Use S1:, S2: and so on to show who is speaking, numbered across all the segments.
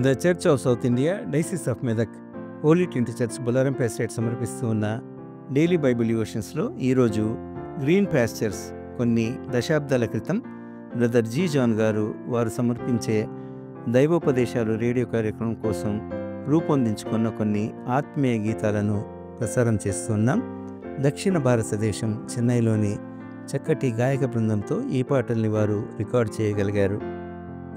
S1: The church of South India diocese of Medak holy trinity church Bolarampeta state సమర్పిస్తూ ఉన్న daily Bible డివోషన్స్లో ఈరోజు green pastures కొన్ని దశాబ్దాల క్రితం బ్రదర్ జీ జాన్ గారు వారు సమర్పించే దైవోపదేశాలు రేడియో కార్యక్రమం కోసం రూపొందించుకున్న కొన్ని ఆత్మీయ గీతాలను ప్రసారం చేస్తున్నాం. దక్షిణ భారతదేశం చెన్నైలోని చక్కటి గాయక బృందంతో ఈ పాటల్ని వారు రికార్డ్ చేయగలిగారు.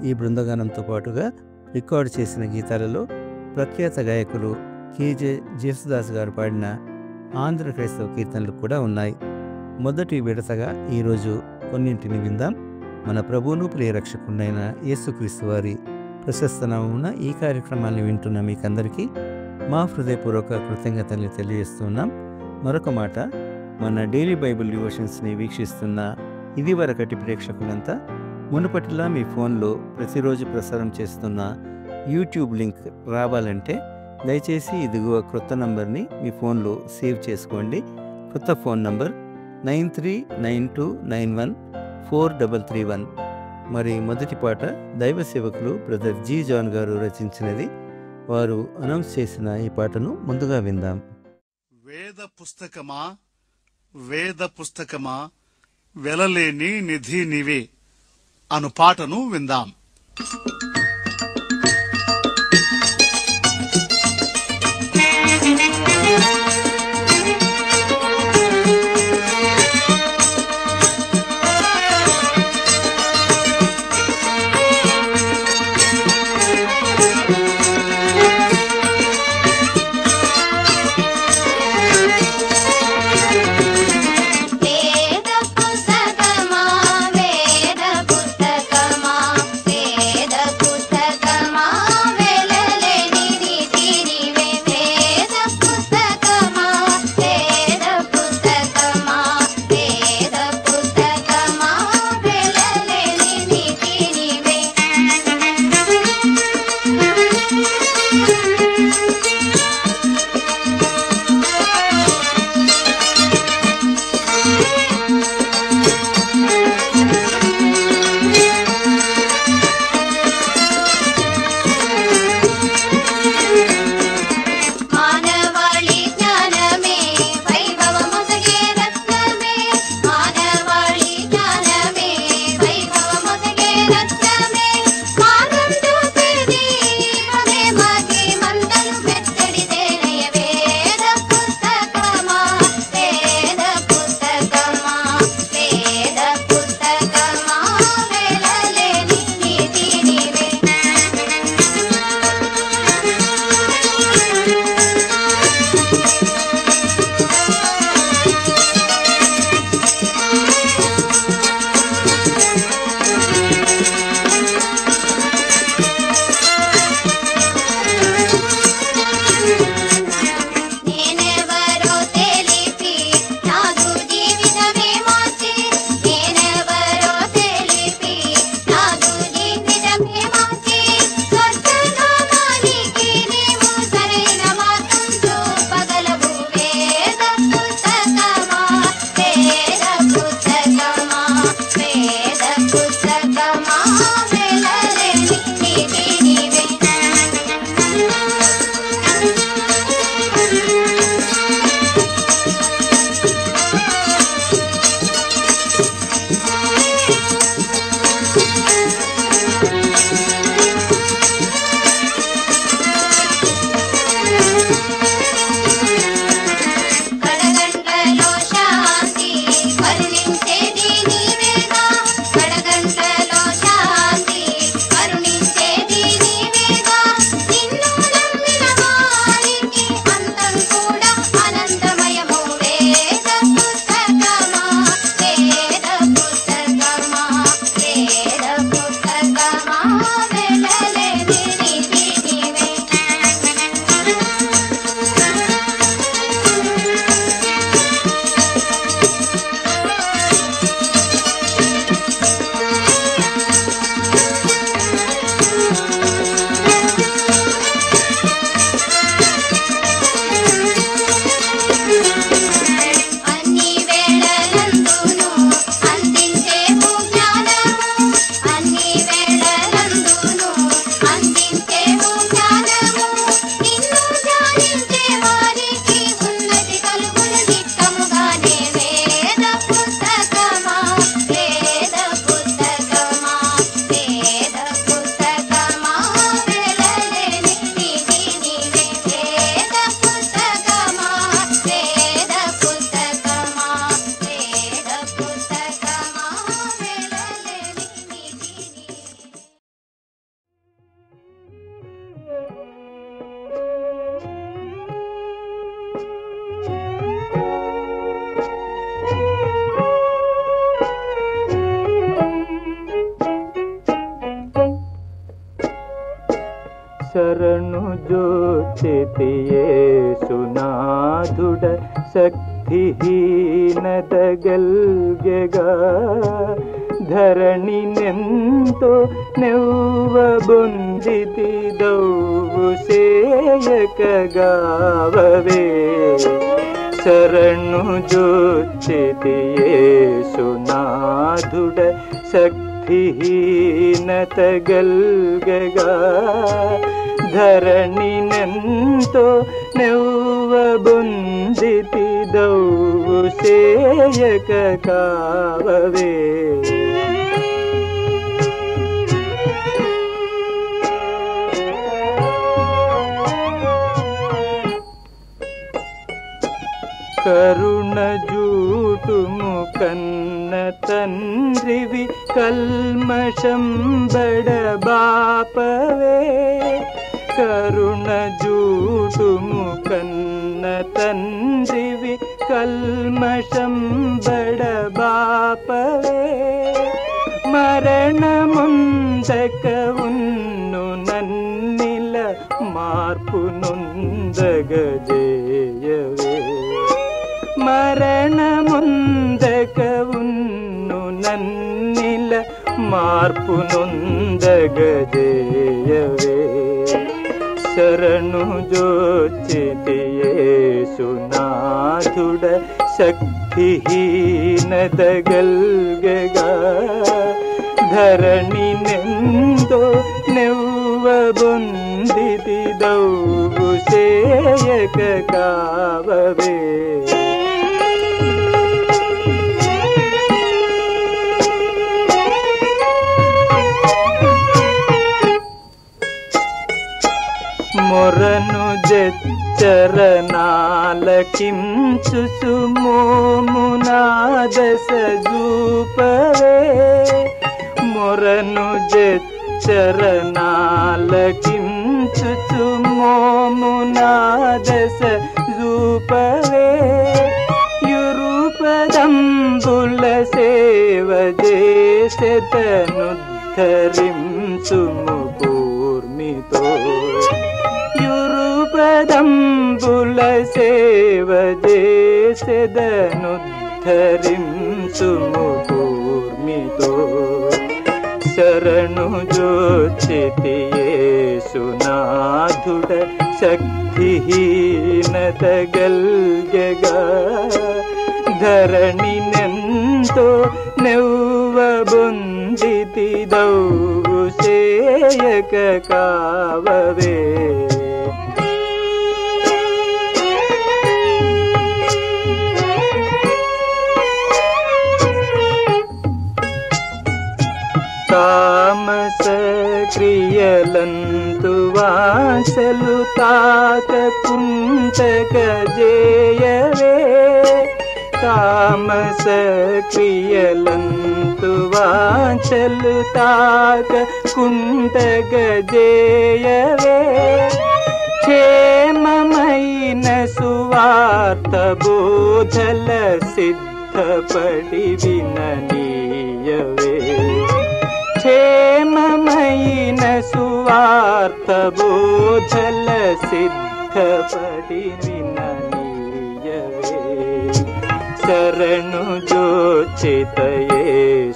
S1: ఈ బృందగానంతో పాటుగా రికార్డు చేసిన గీతాలలో ప్రఖ్యాత గాయకులు కేజే జేసుదాస్ గారు పాడిన ఆంధ్ర క్రైస్తవ కీర్తనలు కూడా ఉన్నాయి. మొదటి విడతగా ఈరోజు కొన్నింటిని విందాం. మన ప్రభువును ప్రియరక్షకుడైన యేసుక్రీస్తు వారి ప్రశస్త నామమున ఈ కార్యక్రమాన్ని వింటున్న మీకందరికీ మా హృదయపూర్వక కృతజ్ఞతల్ని తెలియజేస్తున్నాం. మరొక మాట, మన డైలీ బైబిల్ డివోషన్స్ని వీక్షిస్తున్న ఇదివరకటి ప్రేక్షకులంతా మునుపటిలా మీ ఫోన్లో ప్రతిరోజు ప్రసారం చేస్తున్న యూట్యూబ్ లింక్ రావాలంటే దయచేసి ఇదిగో క్రొత్త నంబర్ని మీ ఫోన్లో సేవ్ చేసుకోండి. కొత్త ఫోన్ నంబర్ 9392914331. మరి మొదటి పాట దైవ సేవకులు బ్రదర్ జీ జాన్ గారు రచించినది. వారు అనౌన్స్ చేసిన ఈ పాటను ముందుగా విందాం.
S2: వేద పుస్తకమా వెలలేని నిధి నీవే అను పాటను విందాం.
S3: వేద పుస్తకమా జోచితి యేసునాథుడ శక్తిహీనతగల్గెగా ధరణినెంతో నెవ్వబొందితి దౌవు సేయకగావవే శరణు జోచితి యేసునాథుడ శక్తిహీనతగల్గెగా ధరణినెంతో నెవ్వబొందితి దౌవు సేయకగావవే కరుణ జూటుము కన్న తండ్రివి కల్మషం బడబాపవే కరుణ జూటుము కన్న తండ్రివి కల్మషం బడబాపవే మరణముందక ఉన్ను నన్నిల మార్పు నొందగజేయవే మరణముందక ఉన్ను నన్నిల మార్పు నొందగజేయవే శరణు జోచితి యేసునాథుడ శక్తిహీనతగల్గెగా ధరణినెంతో నెవ్వబొందితి దౌవు సేయకగావవే మొరను జచ్చరణాలకించుచు మోమునాదశ జూపవే మొరను జచ్చరణాలకించుచు మోమునాదశ జూపవే యురుపదంబుల సేవ చేసెతనుద్ధరించుము కూర్మితో యురుపదంబుల సేవ చేసెదనుద్ధరించుము కూర్మితో శరణు జోచితి యేసునాథుడ శక్తిహీనతగల్గెగా ధరణినెంతో నెవ్వబొందితి దౌవు సేయకగావవే తామస క్రియలంతు వాసలు తాకకుంటగజేయవే తామస క్రియలంతు వాసలు తాకకుంటగజేయవే క్షేమమైన సువార్త బోధల సిద్ధపడి విననీయవే క్షేమమైన సువార్త బోధల సిద్ధపడి విననీయవే శరణు జోచిత యేసునాథుడ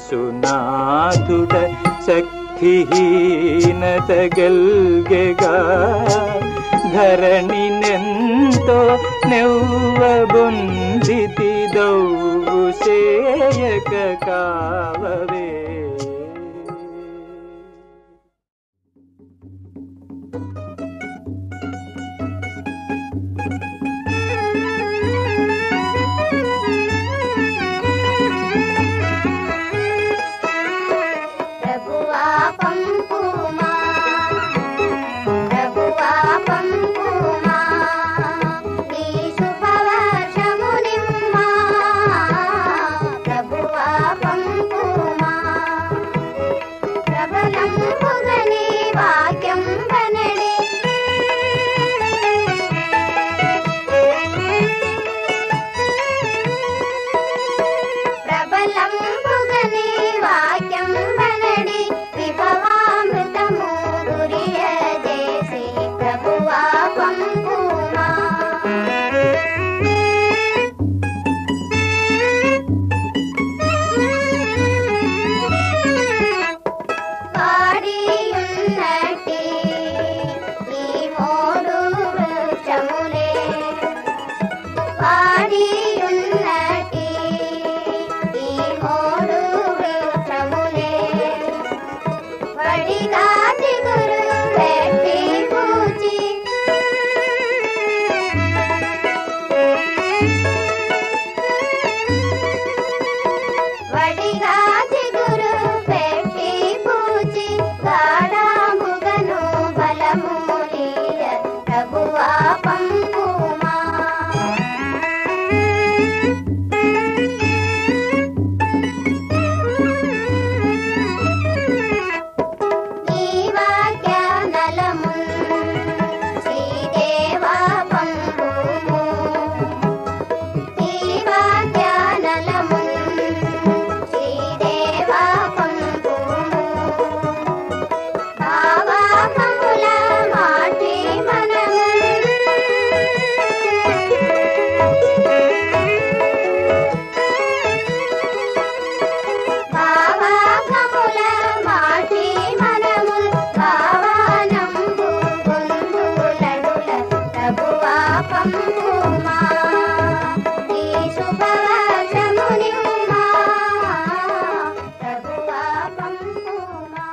S3: శక్తిహీనతగల్గెగా ధరణినెంతో నెవ్వబొందితి దౌవు సేయకగావవే
S4: ప్రభువా పంపుమా ప్రభువా పంపుమా నీ శుభవర్షము నివ్వుమా ప్రభువా పంపుమా.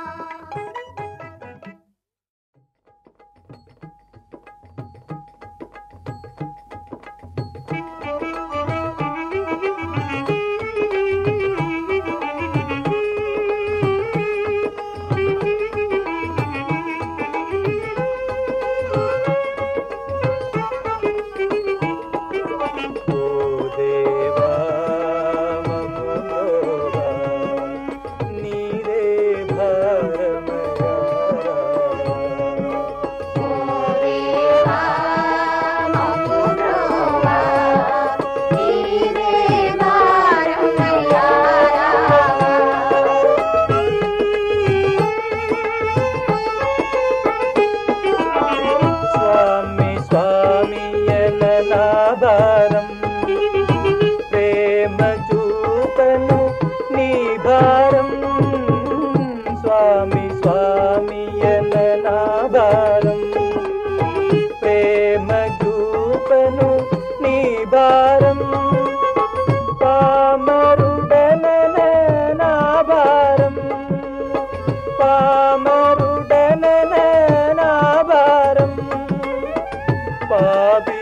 S3: పాపి